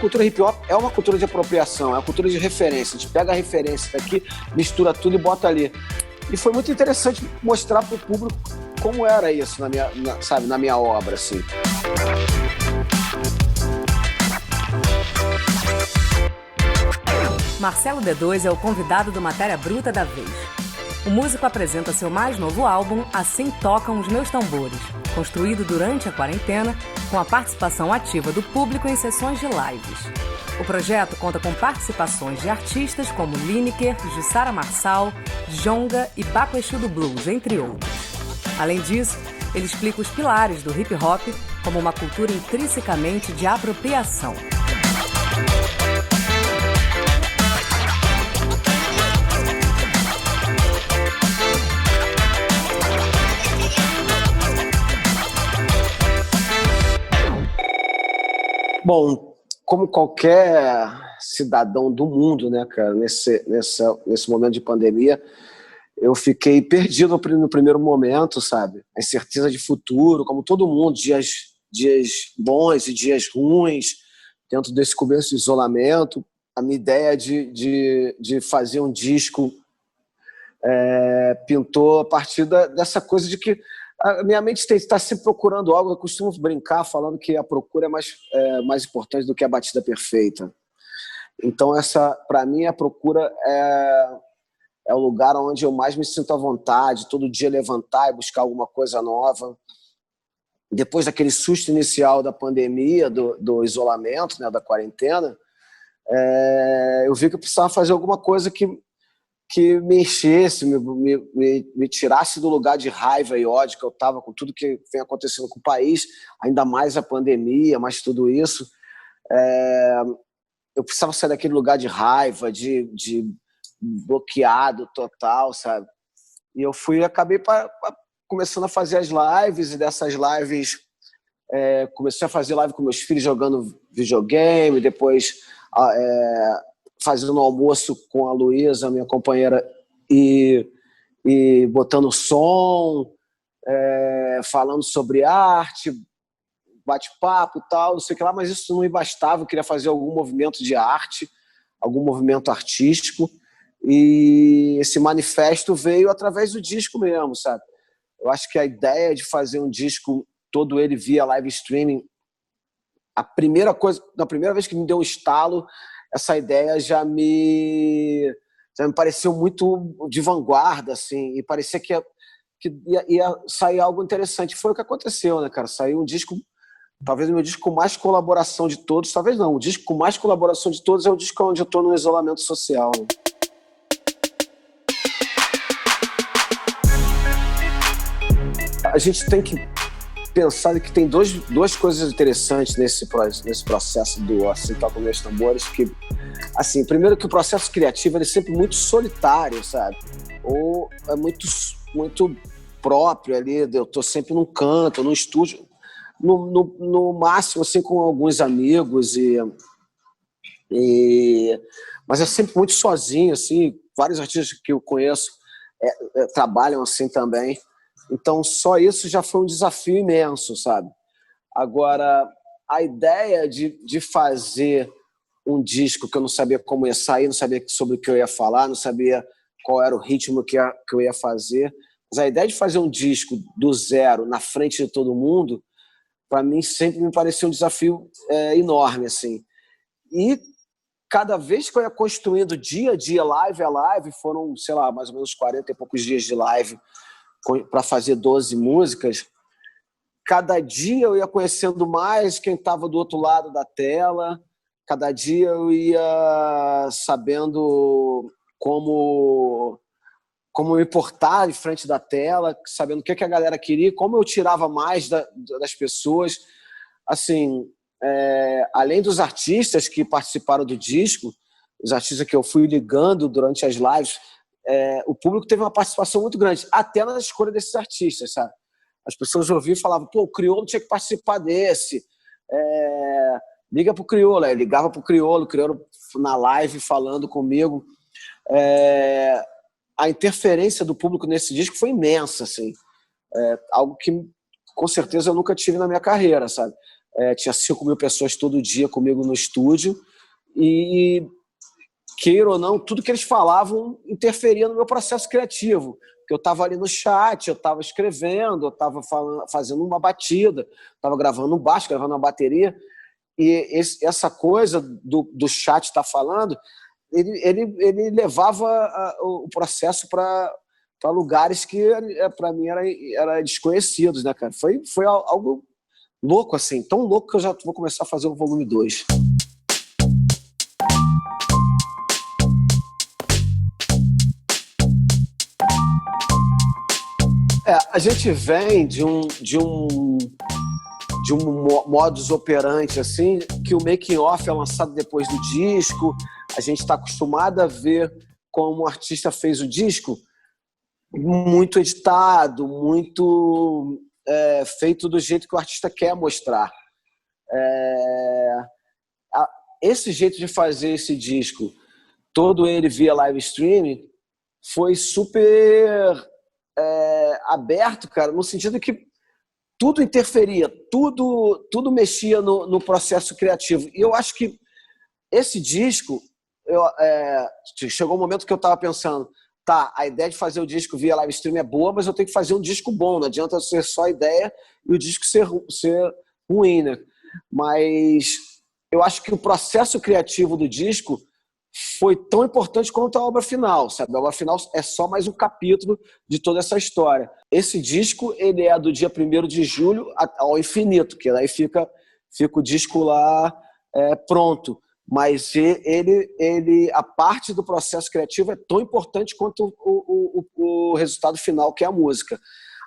cultura hip hop é uma cultura de apropriação, é uma cultura de referência. A gente pega a referência daqui, mistura tudo e bota ali. E foi muito interessante mostrar para o público como era isso na minha obra, assim. Marcelo D2 é o convidado do Matéria Bruta da vez. O músico apresenta seu mais novo álbum, Assim Tocam os Meus Tambores, construído durante a quarentena, com a participação ativa do público em sessões de lives. O projeto conta com participações de artistas como Lineker, Jussara Marçal, Djonga e Baco Exu do Blues, entre outros. Além disso, ele explica os pilares do hip-hop como uma cultura intrinsecamente de apropriação. Bom, como qualquer cidadão do mundo, né, cara, nesse momento de pandemia, eu fiquei perdido no primeiro momento, sabe? A incerteza de futuro, como todo mundo, dias bons e dias ruins, dentro desse começo de isolamento. A minha ideia de fazer um disco pintou a partir dessa coisa de que a minha mente está sempre procurando algo. Eu costumo brincar falando que a procura é mais importante do que a batida perfeita. Então, para mim, a procura é o lugar onde eu mais me sinto à vontade, todo dia levantar e buscar alguma coisa nova. Depois daquele susto inicial da pandemia, do isolamento, né, da quarentena, eu vi que eu precisava fazer alguma coisa que me enchesse, me tirasse do lugar de raiva e ódio que eu estava com tudo que vem acontecendo com o país, ainda mais a pandemia, mais tudo isso. Eu precisava sair daquele lugar de raiva, de bloqueado total, sabe? E eu acabei começando a fazer as lives, e dessas lives comecei a fazer live com meus filhos jogando videogame, depois fazendo almoço com a Luísa, minha companheira, e botando som, falando sobre arte, bate-papo e tal, não sei o que lá, mas isso não me bastava. Eu queria fazer algum movimento de arte, algum movimento artístico, e esse manifesto veio através do disco mesmo, sabe? Eu acho que a ideia de fazer um disco, todo ele via live streaming, na primeira vez que me deu um estalo, essa ideia já me pareceu muito de vanguarda, assim, e parecia que ia sair algo interessante. Foi o que aconteceu, né, cara? Saiu um disco, talvez o meu disco com mais colaboração de todos, talvez não, o disco com mais colaboração de todos é o disco onde eu estou no isolamento social, né? A gente tem que pensar que tem duas coisas interessantes nesse processo do Assim Tocam Meus Tambores, que, assim, primeiro que o processo criativo é sempre muito solitário, sabe? Ou é muito próprio ali, eu tô sempre num canto, num estúdio, no máximo, assim, com alguns amigos, mas é sempre muito sozinho, assim. Vários artistas que eu conheço trabalham assim também. Então, só isso já foi um desafio imenso, sabe? Agora, a ideia de fazer um disco que eu não sabia como ia sair, não sabia sobre o que eu ia falar, não sabia qual era o ritmo que eu ia fazer, mas a ideia de fazer um disco do zero, na frente de todo mundo, para mim sempre me pareceu um desafio enorme, assim. E cada vez que eu ia construindo dia a dia, live a live, foram, sei lá, mais ou menos 40 e poucos dias de live, para fazer 12 músicas, cada dia eu ia conhecendo mais quem estava do outro lado da tela, cada dia eu ia sabendo como me portar em frente da tela, sabendo o que a galera queria, como eu tirava mais das pessoas. Assim, além dos artistas que participaram do disco, os artistas que eu fui ligando durante as lives, o público teve uma participação muito grande, até na escolha desses artistas, sabe? As pessoas ouviam e falavam, pô, o Criolo tinha que participar desse, liga pro Criolo. Aí ligava pro Criolo, o Criolo na live falando comigo. A interferência do público nesse disco foi imensa, assim. Algo que, com certeza, eu nunca tive na minha carreira, sabe? tinha 5.000 pessoas todo dia comigo no estúdio, e queira ou não, tudo que eles falavam interferia no meu processo criativo. Porque eu estava ali no chat, eu estava escrevendo, eu estava fazendo uma batida, estava gravando um baixo, gravando uma bateria, e essa coisa do chat estar falando, ele levava o processo para lugares que para mim era desconhecidos, né, cara? Foi algo louco, assim, tão louco que eu já vou começar a fazer o volume 2. A gente vem de um modus operandi, assim, que o making off é lançado depois do disco. A gente está acostumado a ver como o artista fez o disco muito editado, muito feito do jeito que o artista quer mostrar. Esse jeito de fazer esse disco, todo ele via live streaming, foi super aberto, cara, no sentido que tudo interferia, tudo mexia no processo criativo. E eu acho que esse disco, chegou um momento que eu estava pensando, tá, a ideia de fazer o disco via live stream é boa, mas eu tenho que fazer um disco bom, não adianta ser só ideia e o disco ser ruim, né? Mas eu acho que o processo criativo do disco foi tão importante quanto a obra final, sabe? A obra final é só mais um capítulo de toda essa história. Esse disco, ele é do dia 1º de julho ao infinito, que aí fica o disco lá pronto. Mas a parte do processo criativo é tão importante quanto o resultado final, que é a música.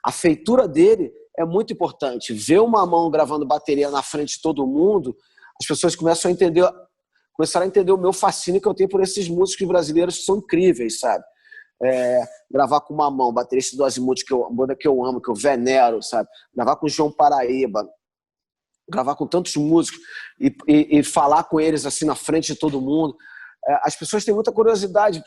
A feitura dele é muito importante. Ver uma mão gravando bateria na frente de todo mundo, as pessoas começaram a entender o meu fascínio que eu tenho por esses músicos brasileiros que são incríveis, sabe? Gravar com uma mão, baterista do Azimuth, banda que eu amo, que eu venero, sabe? Gravar com o João Paraíba, gravar com tantos músicos e falar com eles assim na frente de todo mundo. As pessoas têm muita curiosidade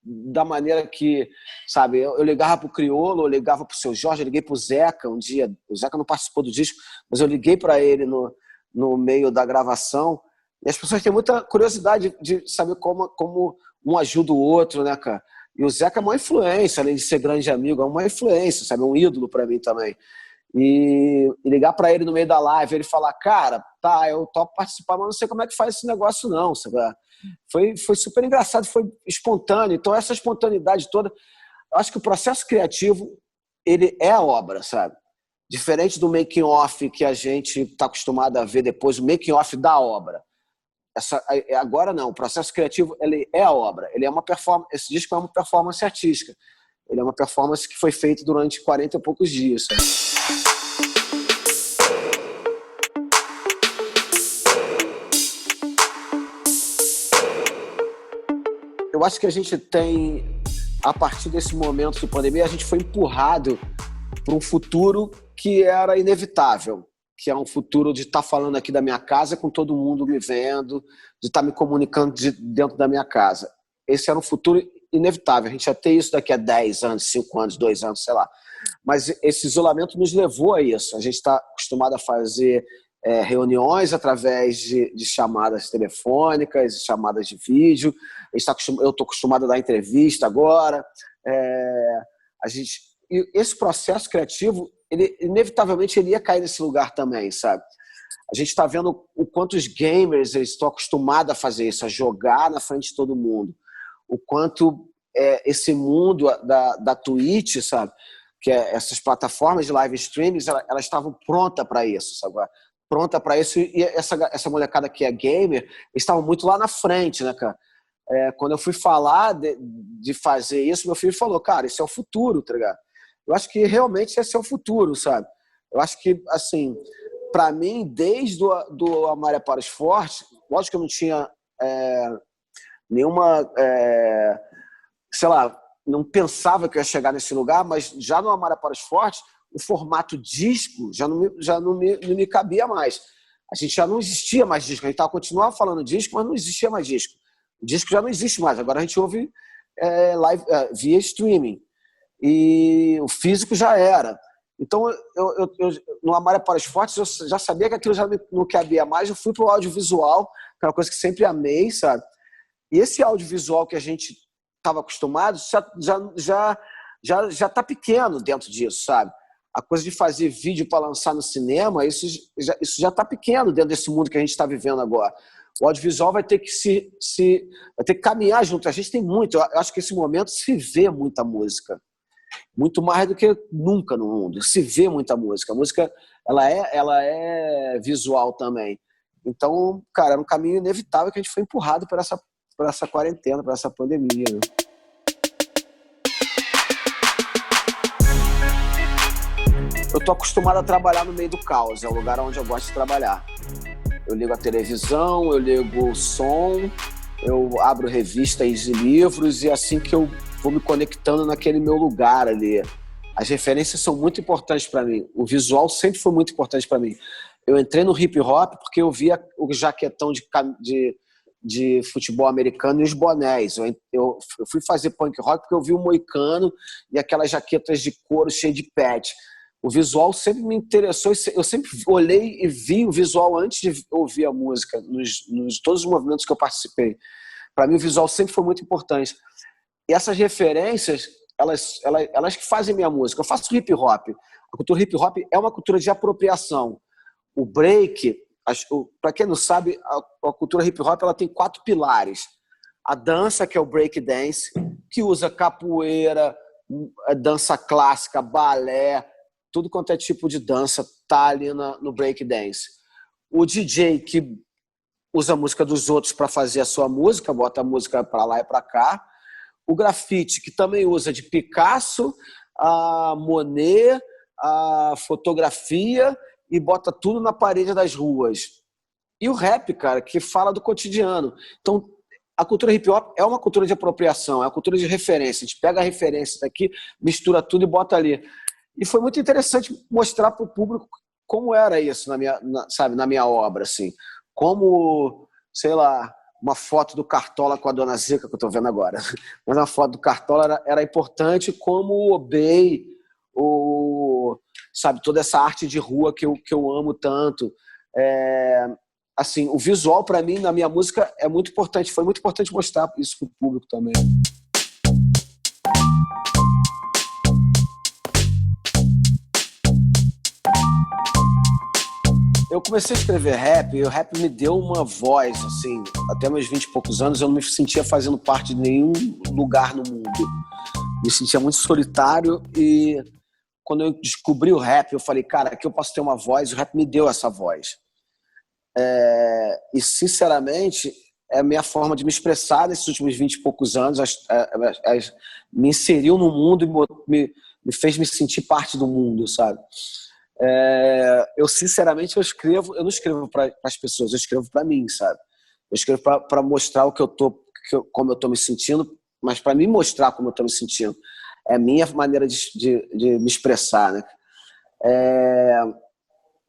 da maneira que, sabe, eu ligava pro Criolo, eu ligava pro Seu Jorge, eu liguei pro Zeca um dia. O Zeca não participou do disco, mas eu liguei para ele no meio da gravação. E as pessoas têm muita curiosidade de saber como um ajuda o outro, né, cara? E o Zeca é uma influência, além de ser grande amigo, é uma influência, sabe? É um ídolo para mim também. E ligar para ele no meio da live, ele falar, cara, tá, eu topo participar, mas não sei como é que faz esse negócio não, sabe? Foi super engraçado, foi espontâneo. Então essa espontaneidade toda, eu acho que o processo criativo, ele é a obra, sabe? Diferente do making off que a gente está acostumado a ver depois, o making off da obra. Agora não, o processo criativo, ele é a obra, ele é uma performance. Esse disco é uma performance artística, ele é uma performance que foi feita durante 40 e poucos dias, sabe? Eu acho que a gente tem, a partir desse momento de pandemia, a gente foi empurrado para um futuro que era inevitável, que é um futuro de estar falando aqui da minha casa com todo mundo me vendo, de estar me comunicando dentro da minha casa. Esse era um futuro inevitável. A gente ia ter isso daqui a 10 anos, 5 anos, 2 anos, sei lá. Mas esse isolamento nos levou a isso. A gente está acostumado a fazer reuniões através de chamadas telefônicas, chamadas de vídeo. Eu estou acostumado a dar entrevista agora. E esse processo criativo, inevitavelmente ele ia cair nesse lugar também, sabe? A gente está vendo o quanto os gamers eles estão acostumados a fazer isso, a jogar na frente de todo mundo. O quanto esse mundo da Twitch, sabe? Que essas plataformas de live streaming, elas estavam prontas para isso, sabe? Pronta para isso, e essa molecada que é gamer, eles estavam muito lá na frente, né, cara? Quando eu fui falar de fazer isso, meu filho falou, cara, isso é o futuro, tá ligado? Eu acho que realmente esse é o futuro, sabe? Eu acho que, assim, para mim, desde do Amália para os Fortes, lógico que eu não tinha nenhuma, sei lá, não pensava que eu ia chegar nesse lugar, mas já no Amália para os Fortes, o formato disco já não me cabia mais. A gente já não existia mais disco, a gente continuava falando disco, mas não existia mais disco. O disco já não existe mais, agora a gente ouve live, via streaming. E o físico já era. Então, no Amar é para os Fortes, eu já sabia que aquilo já não cabia mais, eu fui pro audiovisual, que é uma coisa que sempre amei, sabe? E esse audiovisual que a gente estava acostumado já tá pequeno dentro disso, sabe? A coisa de fazer vídeo para lançar no cinema, isso já tá pequeno dentro desse mundo que a gente está vivendo agora. O audiovisual vai ter que vai ter que caminhar junto. A gente tem muito, eu acho que esse momento se vê muita música. Muito mais do que nunca no mundo. Se vê muita música. A música, ela é visual também. Então, cara, era um caminho inevitável que a gente foi empurrado por essa quarentena, por essa pandemia, né? Eu tô acostumado a trabalhar no meio do caos. É o lugar onde eu gosto de trabalhar. Eu ligo a televisão, eu ligo o som, eu abro revistas e livros, e assim que eu vou me conectando naquele meu lugar ali. As referências são muito importantes para mim. O visual sempre foi muito importante para mim. Eu entrei no hip hop porque eu via o jaquetão de futebol americano e os bonés. Eu fui fazer punk rock porque eu vi o moicano e aquelas jaquetas de couro cheias de patch. O visual sempre me interessou. Eu sempre olhei e vi o visual antes de ouvir a música, nos todos os movimentos que eu participei. Para mim, o visual sempre foi muito importante. E essas referências, elas que fazem minha música. Eu faço hip hop. A cultura hip hop é uma cultura de apropriação. O break, para quem não sabe, a cultura hip hop ela tem 4 pilares. A dança, que é o break dance, que usa capoeira, dança clássica, balé, tudo quanto é tipo de dança tá ali no break dance. O DJ, que usa a música dos outros para fazer a sua música, bota a música para lá e para cá. O grafite, que também usa de Picasso, a Monet, a fotografia e bota tudo na parede das ruas. E o rap, cara, que fala do cotidiano. Então, a cultura hip hop é uma cultura de apropriação, é uma cultura de referência. A gente pega a referência daqui, mistura tudo e bota ali. E foi muito interessante mostrar para o público como era isso na minha obra, assim. Como, sei lá, uma foto do Cartola com a Dona Zica, que eu estou vendo agora. Mas uma foto do Cartola era importante, como o Obey, sabe, toda essa arte de rua que eu amo tanto. Assim, o visual, para mim, na minha música, é muito importante. Foi muito importante mostrar isso para o público também. Eu comecei a escrever rap e o rap me deu uma voz, assim, até meus 20 e poucos anos eu não me sentia fazendo parte de nenhum lugar no mundo. Me sentia muito solitário e quando eu descobri o rap, eu falei, cara, aqui eu posso ter uma voz, o rap me deu essa voz. E, sinceramente, é a minha forma de me expressar nesses últimos 20 e poucos anos, me inseriu no mundo e me fez me sentir parte do mundo, sabe? Eu sinceramente eu não escrevo para as pessoas, eu escrevo para mim, sabe? Eu escrevo para mostrar como eu tô me sentindo, mas para me mostrar como eu tô me sentindo. É a minha maneira de me expressar, né?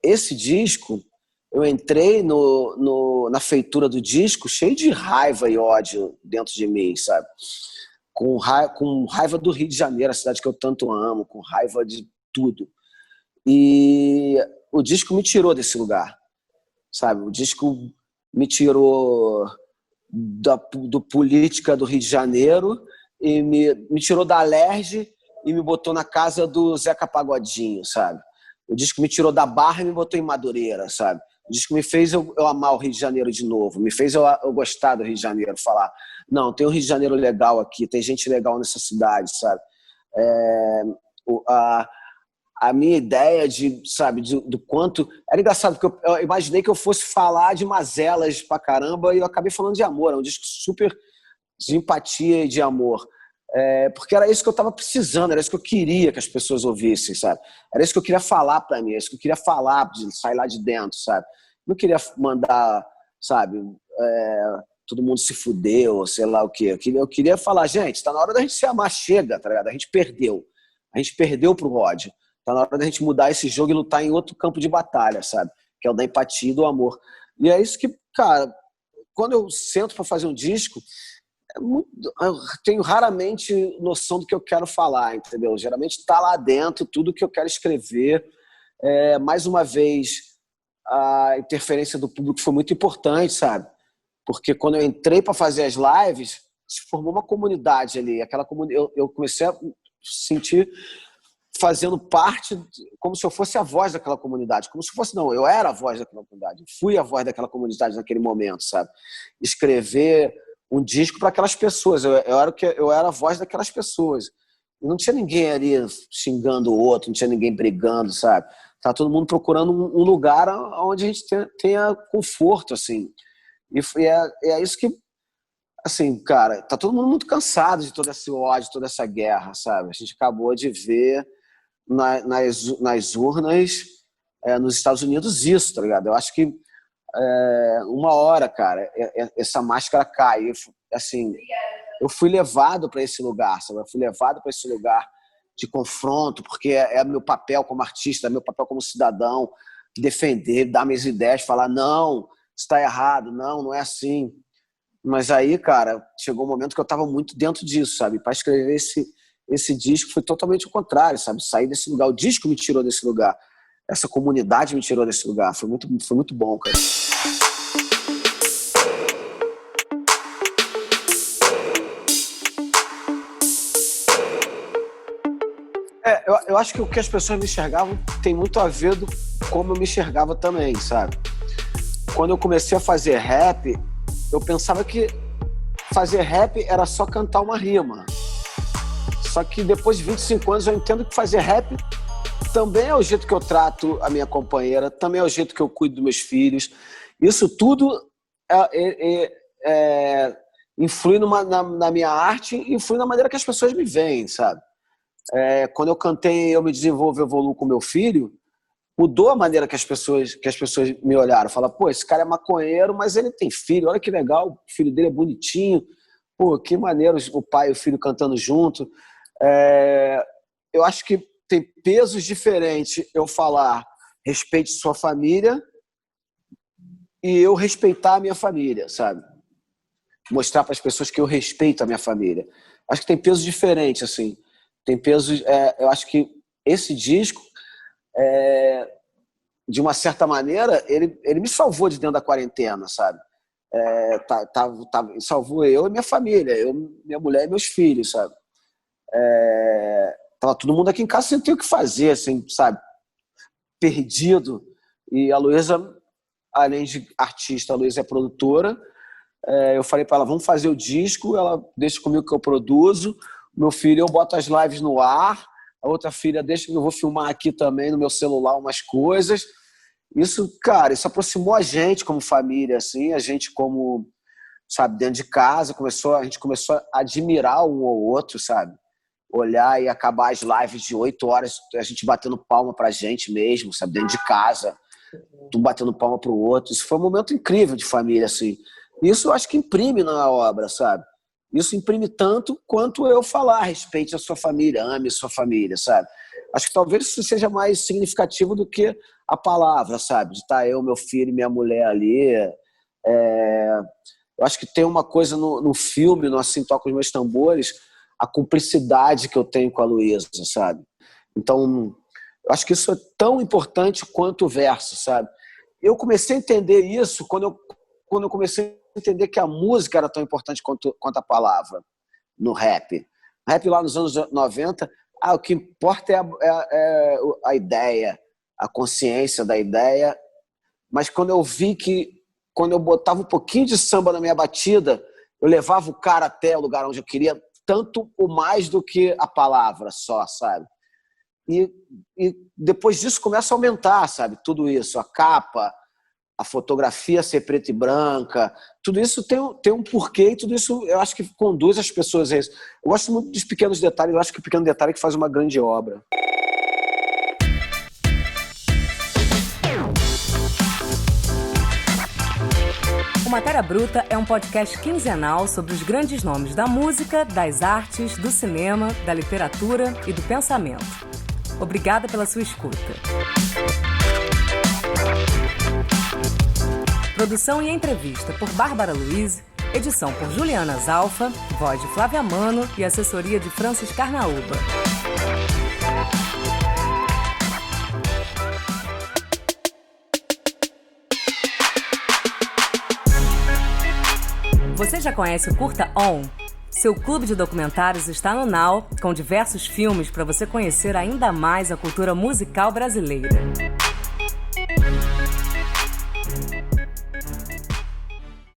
Esse disco, eu entrei na feitura do disco cheio de raiva e ódio dentro de mim, sabe? Com raiva do Rio de Janeiro, a cidade que eu tanto amo, com raiva de tudo. E o disco me tirou desse lugar, sabe? O disco me tirou do política do Rio de Janeiro e me tirou da Alerj e me botou na casa do Zeca Pagodinho, sabe? O disco me tirou da Barra e me botou em Madureira, sabe? O disco me fez eu amar o Rio de Janeiro de novo, me fez eu gostar do Rio de Janeiro, falar, não, tem um Rio de Janeiro legal aqui, tem gente legal nessa cidade, sabe? A minha ideia do quanto... Era engraçado, porque eu imaginei que eu fosse falar de mazelas pra caramba e eu acabei falando de amor. É um disco super de empatia e de amor. Porque era isso que eu estava precisando, era isso que eu queria que as pessoas ouvissem, sabe? Era isso que eu queria falar pra mim, era isso que eu queria falar, de sair lá de dentro, sabe? Não queria mandar, sabe, todo mundo se fudeu, sei lá o quê. Eu queria falar, gente, tá na hora da gente se amar, chega, tá ligado? A gente perdeu pro ódio. Tá na hora da gente mudar esse jogo e lutar em outro campo de batalha, sabe? Que é o da empatia e do amor. E é isso que, cara, quando eu sento pra fazer um disco, eu tenho raramente noção do que eu quero falar, entendeu? Geralmente está lá dentro tudo que eu quero escrever. Mais uma vez, a interferência do público foi muito importante, sabe? Porque quando eu entrei para fazer as lives, se formou uma comunidade ali. Eu comecei a sentir fazendo parte, como se eu fosse a voz daquela comunidade. Como se fosse, não, eu era a voz daquela comunidade. Fui a voz daquela comunidade naquele momento, sabe? Escrever um disco para aquelas pessoas. Eu era a voz daquelas pessoas. E não tinha ninguém ali xingando o outro, não tinha ninguém brigando, sabe? Tá todo mundo procurando um lugar onde a gente tenha conforto, assim. E é isso que, assim, cara, tá todo mundo muito cansado de todo esse ódio, toda essa guerra, sabe? A gente acabou de ver nas urnas nos Estados Unidos isso, tá ligado? Eu acho que uma hora, cara, essa máscara cai. Assim, eu fui levado para esse lugar, sabe? Eu fui levado para esse lugar de confronto, porque é meu papel como artista, é meu papel como cidadão, defender, dar minhas ideias, falar, não, está errado, não é assim. Mas aí, cara, chegou um momento que eu estava muito dentro disso, sabe? Para escrever esse disco foi totalmente o contrário, sabe? Sair desse lugar, o disco me tirou desse lugar, essa comunidade me tirou desse lugar, foi muito bom, cara. Eu acho que o que as pessoas me enxergavam tem muito a ver com como eu me enxergava também, sabe? Quando eu comecei a fazer rap, eu pensava que fazer rap era só cantar uma rima. Só que depois de 25 anos eu entendo que fazer rap também é o jeito que eu trato a minha companheira, também é o jeito que eu cuido dos meus filhos. Isso tudo influi na minha arte, influi na maneira que as pessoas me veem, sabe? Quando eu cantei Eu Me Desenvolvo, Evoluo com meu filho, mudou a maneira que as pessoas me olharam. Falaram, pô, esse cara é maconheiro, mas ele tem filho, olha que legal, o filho dele é bonitinho, pô, que maneiro o pai e o filho cantando junto. Eu acho que tem pesos diferentes eu falar respeite sua família e eu respeitar a minha família, sabe? Mostrar para as pessoas que eu respeito a minha família. Acho que tem pesos diferentes, assim. Tem pesos... eu acho que esse disco, de uma certa maneira, ele me salvou de dentro da quarentena, sabe? Salvou eu e minha família, minha mulher e meus filhos, sabe? Tava todo mundo aqui em casa sem ter o que fazer, assim, sabe? Perdido. E a Luísa, além de artista, a Luísa é produtora. Eu falei para ela, vamos fazer o disco, ela deixa comigo que eu produzo. Meu filho, eu boto as lives no ar. A outra filha deixa que eu vou filmar aqui também no meu celular umas coisas. Isso, cara, isso aproximou a gente como família, assim, a gente como, sabe, dentro de casa, a gente começou a admirar um ao outro, sabe? Olhar e acabar as lives de 8 horas, a gente batendo palma pra gente mesmo, sabe? Dentro de casa, um batendo palma pro outro. Isso foi um momento incrível de família, assim. Isso eu acho que imprime na obra, sabe? Isso imprime tanto quanto eu falar, respeite a sua família, ame a sua família, sabe? Acho que talvez isso seja mais significativo do que a palavra, sabe? De estar eu, meu filho e minha mulher ali. Eu acho que tem uma coisa no filme, no Assim Toca os Meus Tambores, a cumplicidade que eu tenho com a Luísa, sabe? Então, eu acho que isso é tão importante quanto o verso, sabe? Eu comecei a entender isso quando eu comecei a entender que a música era tão importante quanto a palavra no rap. Rap lá nos anos 90, o que importa é a ideia, a consciência da ideia. Mas quando eu vi que, quando eu botava um pouquinho de samba na minha batida, eu levava o cara até o lugar onde eu queria, tanto ou mais do que a palavra só, sabe? E depois disso começa a aumentar, sabe? Tudo isso, a capa, a fotografia ser preta e branca, tudo isso tem um porquê e tudo isso eu acho que conduz as pessoas a isso. Eu gosto muito dos pequenos detalhes, eu acho que o pequeno detalhe é que faz uma grande obra. O Matéria Bruta é um podcast quinzenal sobre os grandes nomes da música, das artes, do cinema, da literatura e do pensamento. Obrigada pela sua escuta. Produção e entrevista por Bárbara Luiz, Edição por Juliana Zalfa, voz de Flávia Mano e assessoria de Francis Carnaúba. Você já conhece o Curta On? Seu clube de documentários está no Now, com diversos filmes para você conhecer ainda mais a cultura musical brasileira.